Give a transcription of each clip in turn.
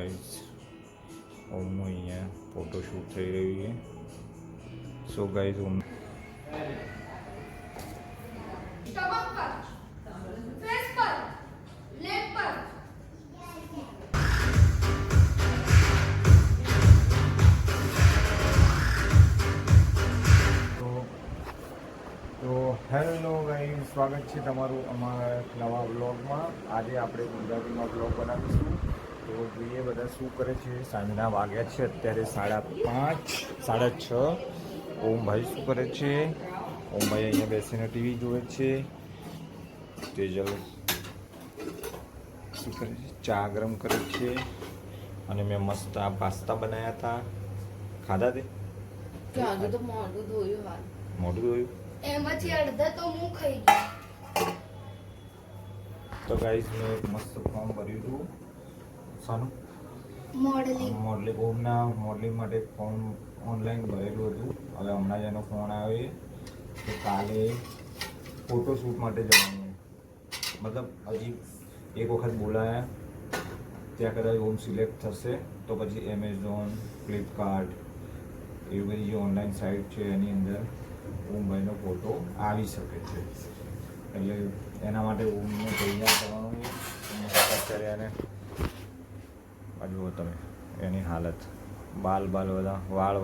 Guys ઓમનું અહીંયા photoshoot થઈ રહ્યું છે. સો ગાઈઝ ઓમ હેલો ગાઈઝ, સ્વાગત છે તમારું અમારા નવા બ્લોગમાં. આજે આપણે ગુજરાતીમાં બ્લોગ બનાવીશું. તો જોઈએ બધા શું કરે છે. સાંજના વાગ્યા છે અત્યારે 5:30 6:30. ઓમભાઈ શું કરે છે? ઓમભાઈ અહીંયા બેસીને ટીવી જોવે છે. તેજલ શું કરે છે? ચા ગરમ કરે છે. અને મેં મસ્ત આ પાસ્તા બનાવ્યા હતા. ખાધા તે? મોઢું ધોયું એમાંથી અડધા તો હું ખાઈ ગઈ. તો ગાઈઝ મેં એક મસ્ત ફોર્મ ભર્યું હતું. શાનું? મોડલિંગ મોડલિંગ માટે ફોર્મ ઓનલાઈન ભરેલું હતું. હવે હમણાં જ એનો ફોન આવે તો કાલે ફોટોશૂટ માટે જવાનું. મતલબ હજી એક વખત બોલાયા, ત્યાં કદાચ હોમ સિલેક્ટ થશે તો પછી એમેઝોન, ફ્લિપકાર્ટ એવી બધી જે ઓનલાઈન સાઇટ છે એની અંદર ઓમભાઈનો ફોટો આવી શકે છે. એટલે એના માટે ઓમને તૈયાર કરવાનું છે. અત્યારે એને જુઓ તમે એની હાલત, વાળ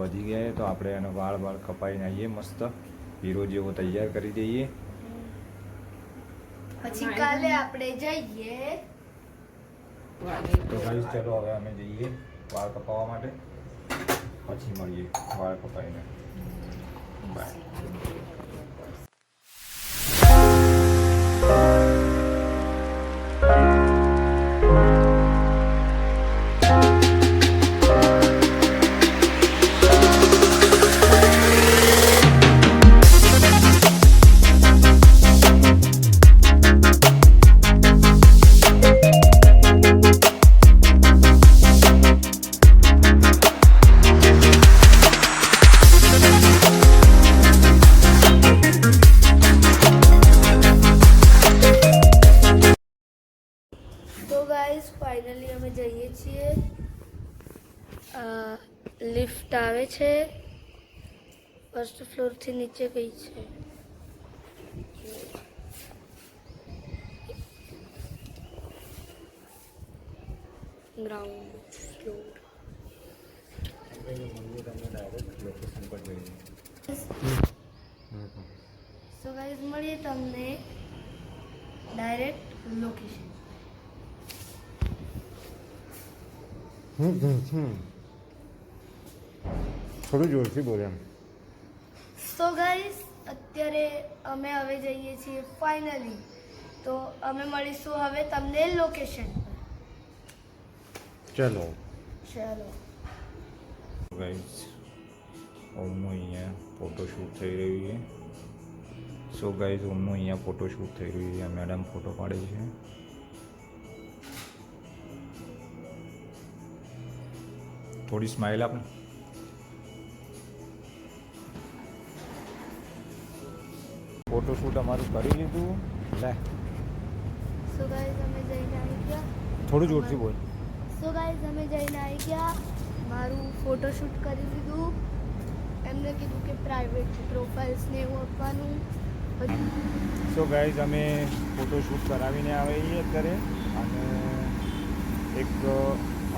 વધી ગયા. તો આપણે એનો વાળ કપાઈને આવીએ, મસ્ત હીરો જેવો તૈયાર કરી દઈએ. પછી કાલે આપણે જઈએ. તો ગાઈસ ચલો હવે અમે જઈએ વાળ કપાવવા માટે. પછી મળીએ વાળ કપાઈને. બાય. ફાઇનલી અમે જઈએ છીએ. લિફ્ટ આવે છે. ફર્સ્ટ ફ્લોરથી નીચે ગઈ છે. Ground floor. સો ગાઈઝ મળીએ તમને ડાયરેક્ટ લોકેશન. થોડું જોરથી બોલે એમ. સો ગાઈઝ અત્યારે અમે હવે જઈએ છીએ ફાઇનલી. તો અમે મળીશું હવે તમને લોકેશન પર. ચલો ગાઈઝ ઓમનું અહીંયા ફોટોશૂટ થઈ રહ્યું છે. સો ગાઈઝ ઓમનું અહીંયા ફોટોશૂટ થઈ રહ્યું છે. મેડમ ફોટો પાડે છે. થોડી સ્માઇલ આપને. ફોટોશૂટ અમારું કરી લીધું. લે સો ગાઈઝ અમે જઈને આવી ગયા. થોડું જોરથી બોલ. સો ગાઈઝ અમે જઈને આવી ગયા. મારું ફોટોશૂટ કરી લીધું. એમને કીધું કે પ્રાઇવેટ પ્રોફાઇલ્સ ને એવું આપવાનું. સો ગાઈઝ અમે ફોટોશૂટ કરાવીને આવીએ અત્યારે. અને એક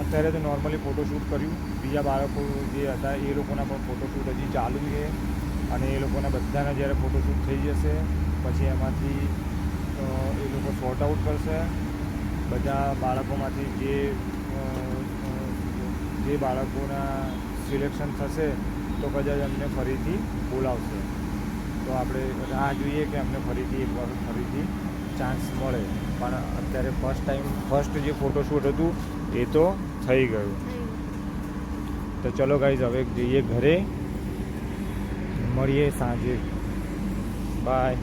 અત્યારે તો નોર્મલી ફોટોશૂટ કર્યું. બીજા બાળકો જે હતા એ લોકોના પણ ફોટોશૂટ હજી ચાલુ છે. અને એ લોકોના બધાના જ્યારે ફોટોશૂટ થઈ જશે પછી એમાંથી એ લોકો શોર્ટ આઉટ કરશે. બધા બાળકોમાંથી જે બાળકોના સિલેક્શન થશે તો કદાચ અમને ફરીથી બોલાવશે. તો આપણે રાહ જોઈએ કે અમને ફરીથી એક વાર ફરીથી ચાન્સ મળે. પણ અત્યારે ફર્સ્ટ જે ફોટોશૂટ હતું એ તો થઈ ગયું. તો ચલો ગાઈઝ હવે જઈએ ઘરે. મળીએ સાંજે. Bye.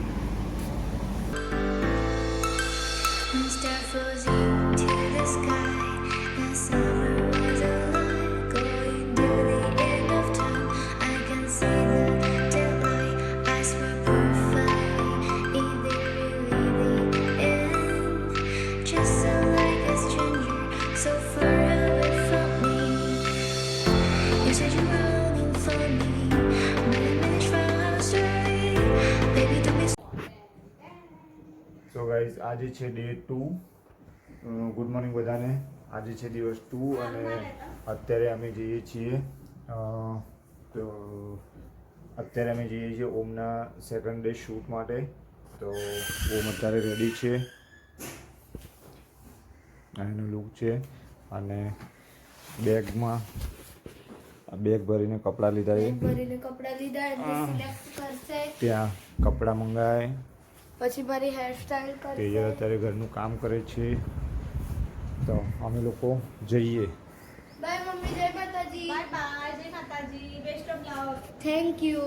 Just so like a stranger, so far away from guys આજે છે ડે 2. ગુડ મોર્નિંગ બધાને. આજે છે દિવસ 2 અને અત્યારે અમે જઈએ છીએ તો અત્યારે અમે જઈએ છીએ ઓમના સેકન્ડ ડે શૂટ માટે. તો ઓમ અત્યારે રેડી છે, આ એનો લુક છે. અને બેગમાં બેગ ભરીને કપડાં લીધા ત્યાં કપડાં મંગાય. પછી મારી હેરસ્ટાઈલ તે કરશે. અત્યારે ઘરનું કામ કરે છે. તો અમે લોકો જઈએ. બાય મમ્મી, જય માતાજી. બાય બાય, જય માતાજી, best of luck. Thank you.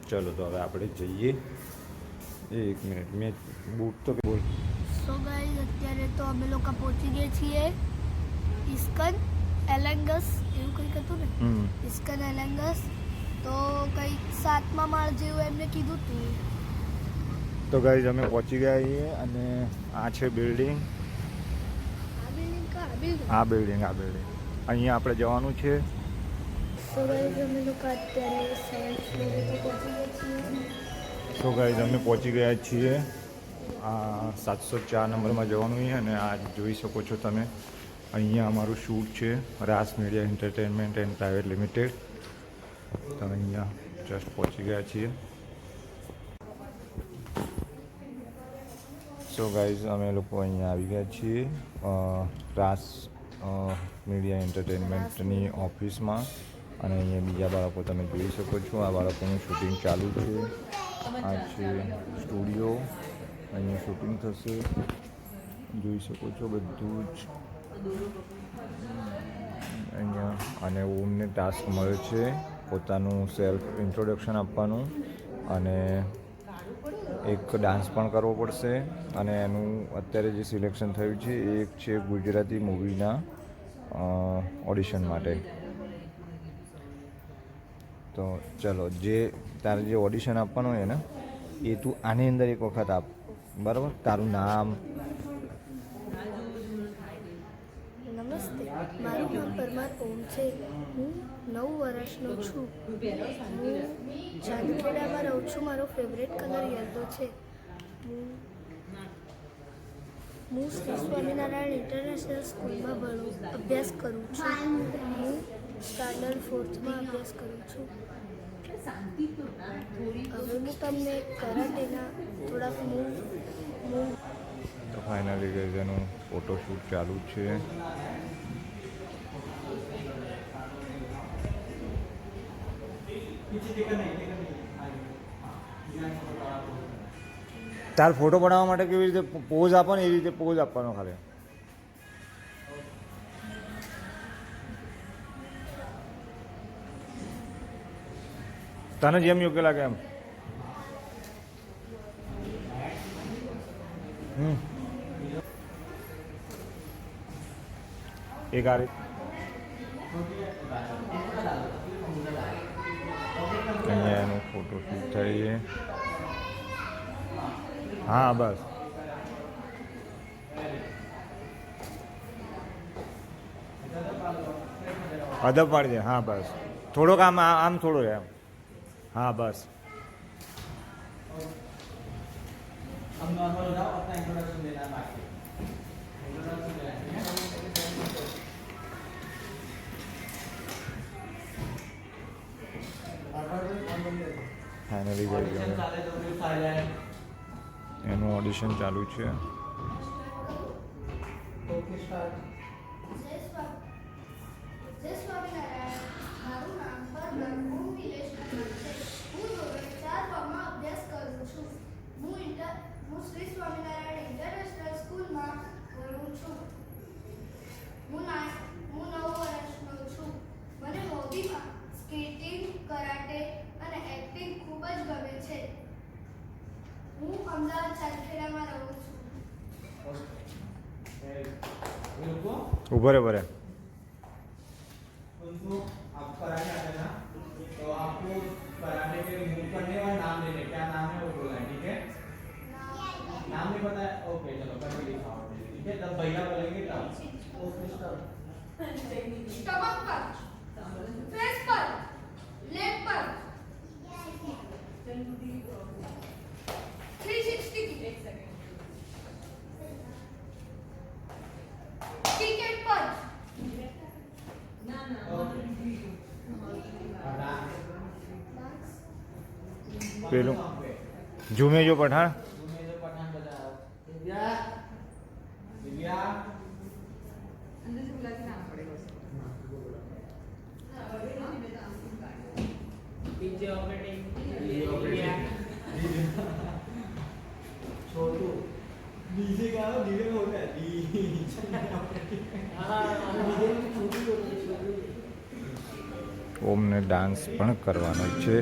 ચલો તો હવે આપણે જઈએ. એક મિનિટ, મેં બૂટ તો બોલ. સો ગાઈઝ અત્યારે તો અમે લોકો પહોંચી ગયા છીએ ઇસ્કન એલેંગસ, એવું કંઈક હતું ને, ઇસ્કન એલેંગસ. તો કંઈક 7મા માળ જેવું એમને કીધું હતું. તો ગાઈઝ અમે પહોંચી ગયા છીએ અને આ છે બિલ્ડિંગ. આ બિલ્ડિંગ અહીંયા આપણે જવાનું છે. સો ગાઈઝ અમે લોકો અત્યારે 7th ફ્લોરે તો પહોંચી ગયા છીએ. તો ગાઈઝ અમે પહોંચી ગયા છીએ. આ 704 નંબરમાં જવાનું છે અને આ જોઈ શકો છો તમે, અહીંયા અમારું શૂટ છે, Raas media entertainment and private limited. તો અહીંયા જસ્ટ પહોંચી ગયા છીએ. સો ગાઈઝ અમે લોકો અહીંયા આવી ગયા છીએ રાસ મીડિયા એન્ટરટેનમેન્ટની ઓફિસમાં. અને અહીંયા બીજા બાળકો તમે જોઈ શકો છો. આ બાળકોનું શૂટિંગ ચાલુ છે. આ છે સ્ટુડિયો, અહીંયા શૂટિંગ થશે, જોઈ શકો છો બધું જ અહીંયા. અને ઓમને ટાસ્ક મળે છે પોતાનું સેલ્ફ ઇન્ટ્રોડક્શન આપવાનું અને એક ડાન્સ પણ કરવો પડશે. અને એનું અત્યારે જે સિલેક્શન થયું છે એ એક છે ગુજરાતી મૂવીના ઓડિશન માટે. તો ચલો, જે તારે જે ઓડિશન આપવાનું હોય ને એ તું આની અંદર એક વખત આપ, બરાબર? તારું નામ. નમસ્તે, મારું નામ પરમાર ઓમ છે. હું 9 વર્ષનો છું. હું ચાંદખેડામાં રહું છું. મારો ફેવરેટ કલર યલો છે. હું શ્રી સ્વામિનારાયણ ઇન્ટરનેશનલ સ્કૂલમાં અભ્યાસ કરું છું. હું સ્ટાન્ડર્ડ 4થમાં અભ્યાસ કરું છું. હવે હું તમને કરાટેના થોડાક મૂવ. તો ફાઇનલી ગઈ એનું ફોટોશૂટ ચાલુ છે. તાર ફોટો બનાવવા માટે કેવી રીતે પોઝ આપો ને એ રીતે પોઝ આપવાનો ખાલી. તને જેમ યોગ્ય લાગે એમ. એક આ રીત અહીંયા એનું ફોટોશૂટ થાય છે. હા બસ, અદબ પાડી દે. હા બસ, થોડોક આમ આમ થોડો એમ. હા બસ. ફાઇનલી ગઈ એનું ઓડિશન ચાલુ છે. જય સ્વામિનારાયણ. મારું નામ પરમાર ઓમ વિલેશ છે. હું ધોરણ 4માં અભ્યાસ કરું છું. હું શ્રી સ્વામિનારાયણ ઇન્ટરનેશનલ સ્કૂલમાં ભણું છું. હું 9 વર્ષનો છું. મને હોબીમાં સ્કેટિંગ, કરાટે અને એક્ટિંગ ખૂબ જ ગમે છે. હું અમદાવાદ ચાંદખેડામાં રહું છું. ઉભો રે બરે. उनको आप कराटे आते हैं ना, तो आपको कराटे के मूव करने और नाम लेने, क्या नाम है वो बोलना है, ठीक है? नाम नहीं पता है? ओके चलो करके दिखाओ, ठीक है? तब भैया बोलेंगे तब। Okay start. स्टमक पर, फेस पर, लेग पर, 360 की। एक सेकंड। પેલું ઝૂમે જો પઠાણ तुम्हें जो पठान बताया दिव्या दिव्या अंदर से बुला के नाम पड़ेगा उसको। पीछे ऑपरेटिंग छोटू डीजे का डीजे में होता है डीजे में छोटू छोटू ઓમને ડાન્સ પણ કરવાનો છે.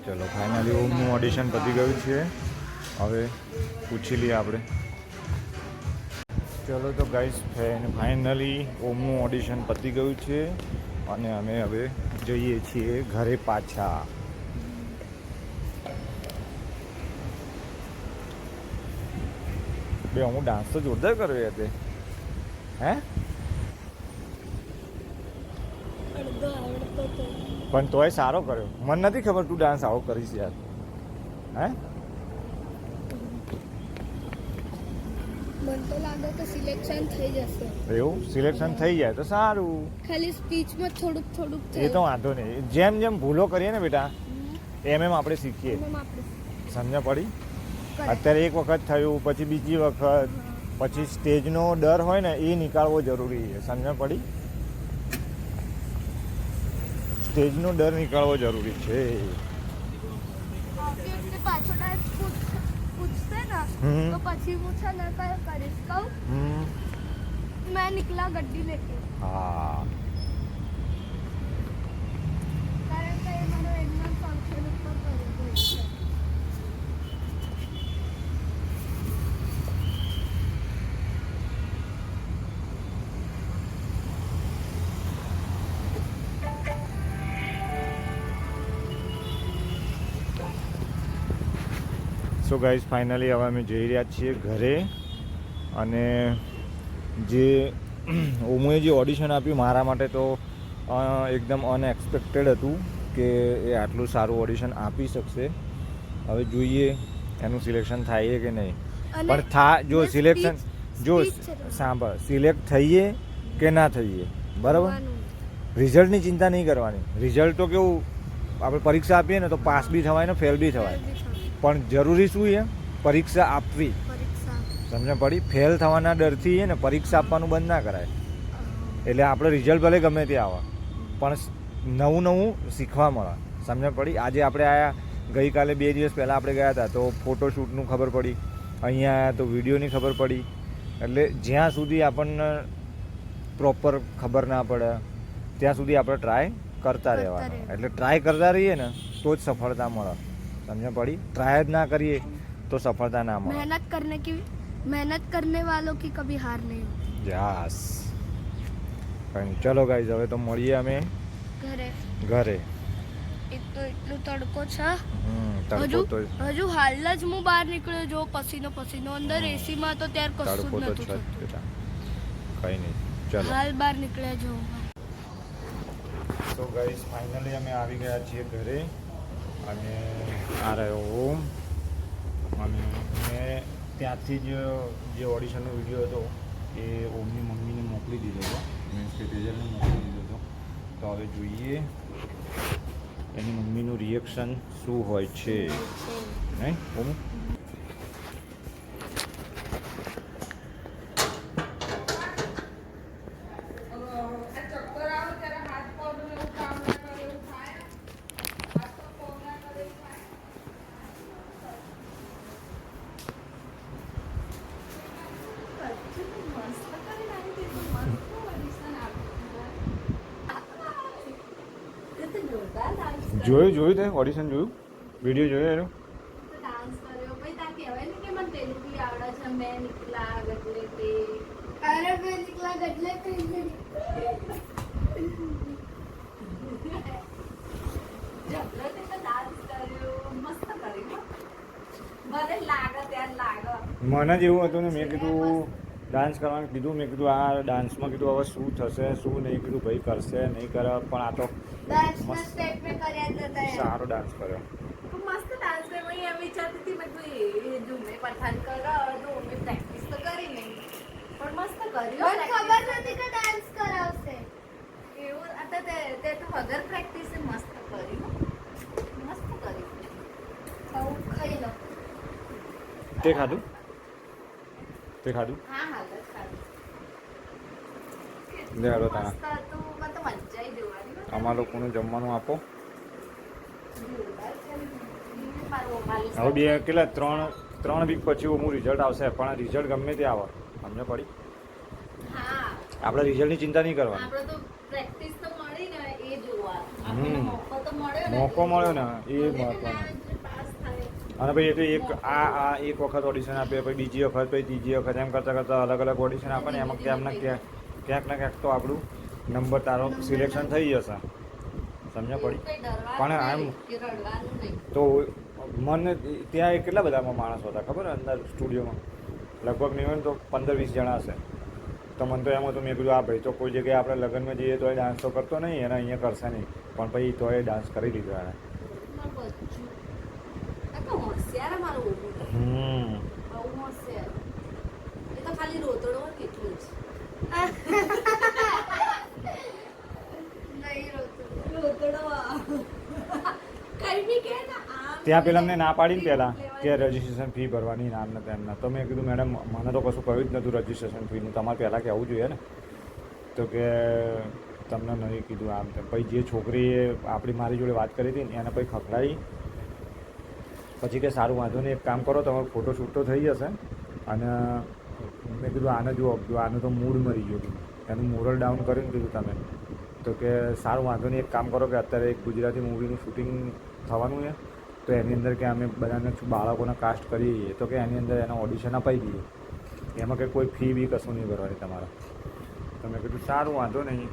ચલો ફાઇનલી ઓમનું ઓડિશન પતી ગયું છે. હવે પૂછી લઈએ આપણે. ચલો તો ગાઈસ ફાઇનલી ઓમનું ઓડિશન પતી ગયું છે અને અમે હવે જઈએ છીએ ઘરે પાછા. બે હું ડાન્સ તો જોરદાર કર્યો હતો હે પણ તોય સારો કર્યો. મને નથી ખબર તું ડાન્સ આવો કરીશ યાર. હે મને તો લાગે કે સિલેક્શન થઈ જશે. એવું સિલેક્શન થઈ જાય તો સારું. ખાલી સ્પીચમાં થોડુંક થોડુંક એ તો વાંધો નહીં. જેમ જેમ ભૂલો કરીએ ને બેટા એમ એમ આપણે શીખીએ. સમજ્યા પડી? અત્યારે એક વખત થયું પછી બીજી વખત પછી સ્ટેજનો ડર હોય ને એ નીકાળવો જરૂરી છે. સમજ્યા પડી? સ્ટેજનો ડર નીકાળવો જરૂરી છે. પાછો ડાન્સ પૂછશે ને તો પછી હું છે ને કયો કરીશ કહું મેં નીકળા ગड्डी લેકે. હા કારણ કે એ મારો એન્યુઅલ ફંક્શન ઉપર કરેલું છે. સો ગાઈઝ ફાઇનલી હવે અમે જઈ રહ્યા છીએ ઘરે. અને જે ઓમોએ જે ઓડિશન આપ્યું મારા માટે તો એકદમ અનએક્સપેક્ટેડ હતું કે એ આટલું સારું ઓડિશન આપી શકશે. હવે જોઈએ એનું સિલેક્શન થાય કે નહીં. પણ જો સિલેક્શન જો સાંભળ સિલેક્ટ થઈએ કે ના થઈએ બરાબર રિઝલ્ટની ચિંતા નહીં કરવાની. રિઝલ્ટ તો કેવું આપણે પરીક્ષા આપીએ ને તો પાસ બી થવાય ને ફેલ બી થવાય. પણ જરૂરી શું છે પરીક્ષા આપવી. સમજ પડી? ફેલ થવાના ડરથી ને પરીક્ષા આપવાનું બંધ ના કરાય. એટલે આપણે રિઝલ્ટ ભલે ગમે તે આવે પણ નવું નવું શીખવા મળે. સમજ પડી? આજે આપણે આયા ગઈકાલે 2 દિવસ પહેલાં આપણે ગયા હતા તો ફોટોશૂટનું ખબર પડી. અહીંયા આવ્યા તો વિડીયોની ખબર પડી. એટલે જ્યાં સુધી આપણને પ્રોપર ખબર ના પડે ત્યાં સુધી આપણે ટ્રાય કરતા રહેવાનું. એટલે ટ્રાય કરતા રહીએ ને તો જ સફળતા મળે. समझ पड़ी? ट्राई ना करिए तो सफलता ना मिले. मेहनत करने वालों की कभी हार नहीं होती. यस. चलो गाइस હવે તો મળીએ અમે ઘરે. એક તો એટલું તડકો છે. હજુ હાલ જ હું બહાર નીકળ્યો જો પસીનો અંદર એસી માં તો ત્યાર કશું જ નતું થતું. કઈ નહીં. ચલો હાલ બહાર નીકળ્યા જો. તો ગાઈસ ફાઇનલી અમે આવી ગયા છીએ ઘરે અને આ રહ્યો ઓમ. અને મેં ત્યાંથી જ જે ઓડિશનનો વિડીયો હતો એ ઓમની મમ્મીને મોકલી દીધો હતો, મીન્સ કે તેજલને મોકલી દીધો હતો. તો હવે જોઈએ એની મમ્મીનું રિએક્શન શું હોય છે, નહીં ઓમ? આ ચક્કર આવે ત્યારે હાથ પગનું એવું કામ ના કરે એવું થાય? હાથ પગ ના કરે એવું થાય? મસ્ત કરી નાખી દીધું, મસ્ત audition આપ્યું. જોયું તે ઓડિશન જોયું, વિડીયો જોયો એનો? ડાન્સ કર્યો ભાઈ તા કહેવાય ને કે મને તેલુગુ આવડે છે મેં નીકળા ગટલે તે અરે મેં નીકળા ગટલે તે જબલો તે તો ડાન્સ કર્યો મસ્ત કર્યો મને લાગે ત્યાં લાગે મને જ એવું હતું ને, મેં કીધું ડાન્સ કરવાનું કીધું, મેં કીધું આ ડાન્સમાં કીધું હવે શું થશે શું નહીં, કીધું ભાઈ કરશે નહીં કરે, પણ આ તો ડાન્સના સ્ટેપ મેં કર્યા હતા યાર. સારો ડાન્સ કર્યો. મસ્ત ડાન્સ કર્યો મેં એમ વિચારતી હતી મેં કીધું એ જો મેં પઠાણ કરો તો મેં પ્રેક્ટિસ તો કરી નહીં પણ મસ્ત કર્યો મને ખબર નથી કે ડાન્સ કરાવશે. એવું આ તો તે તો વગર પ્રેક્ટિસે મસ્ત કર્યું મસ્ત કર્યું ખાવું ખાઈ લો. તે ખાધું હા હા બસ ખાધું. લે હાલો તાણા મસ્ત હતું મને તો મજા આવી જોવાની હો. અમારા લોકોનું જમવાનું આપો. જોરદાર છે. મારું ઓમાલી હવે બે કેટલા ત્રણ વીક પછી હું રિઝલ્ટ આવશે, પણ રિઝલ્ટ ગમે તે આવે, સમજ પડી? હા આપણે રિઝલ્ટની ચિંતા નહીં કરવાની. આપણે તો પ્રેક્ટિસ તો મળી ને એ જોવા હમ. આપણને મોકો તો મળ્યો ને મોકો મળ્યો ને એ એટલે મહત્વનું. ના જ પાસ થાય. અને ભાઈ એ તો એક આ એક વખત ઓડિશન આપે, પછી બીજી વખત, પછી ત્રીજી વખત, એમ કરતાં કરતાં અલગ અલગ ઓડિશન આપે ને એમાં ક્યાંક ને ક્યાંક તો આપણું નંબર તારો સિલેક્શન થઈ જશે, સમજ પડી? કંઈ ડરવાનું પણ આમ નહીં કે રડવાનું નહીં. તો મને ત્યાં કેટલા બધા માણસો હતા ખબર અંદર સ્ટુડિયોમાં, લગભગ નહીં હોય ને તો 15-20 જણા હશે. તો મને તો એમ હતું, મેં કીધું આ ભાઈ તો કોઈ જગ્યાએ આપણે લગ્નમાં જઈએ તો એ ડાન્સ તો કરતો નહીં, એને અહીંયા કરશે નહીં, પણ પછી તો એ ડાન્સ કરી લીધો એને. મારું બચ્ચું. આ તો હોશિયાર મારું ઓબું. બહુ હોશિયાર. એ તો ખાલી રોતડો હોય ને એટલું જ. નહીં રોતું. રોતડો. કઈ બી કે ને આમ ત્યાં પેલા અમને ના પાડીને પહેલાં કે રજિસ્ટ્રેશન ફી ભરવાની નામ ને તેમના, તો મેં કીધું મેડમ મને તો કશું કહ્યું જ નહોતું રજિસ્ટ્રેશન ફીનું, તમારે પહેલાં કહેવું જોઈએ ને. તો કે તમને નહીં કીધું આમ તેમ. પછી જે છોકરીએ મારી જોડે વાત કરી હતી ને એને પછી ખખડાવી, પછી કે સારું વાંધો નહીં એક કામ કરો તમારો ફોટોશૂટ તો થઈ જશે, અને મેં કીધું આને જુઓ આનું તો મૂડ મરી ગયું હતું, એનું મોરલ ડાઉન કર્યું ને કીધું તમે. તો કે સારું વાંધો નહીં એક કામ કરો કે અત્યારે એક ગુજરાતી મૂવીનું શૂટિંગ થવાનું છે, તો એની અંદર કે અમે બધાને બાળકોને કાસ્ટ કરીએ છીએ, તો કે એની અંદર એના ઓડિશન અપાઈ દઈએ, એમાં કે કોઈ ફી બી કશું નહીં ભરવાની તમારે. તો મેં કીધું સારું વાંધો નહીં.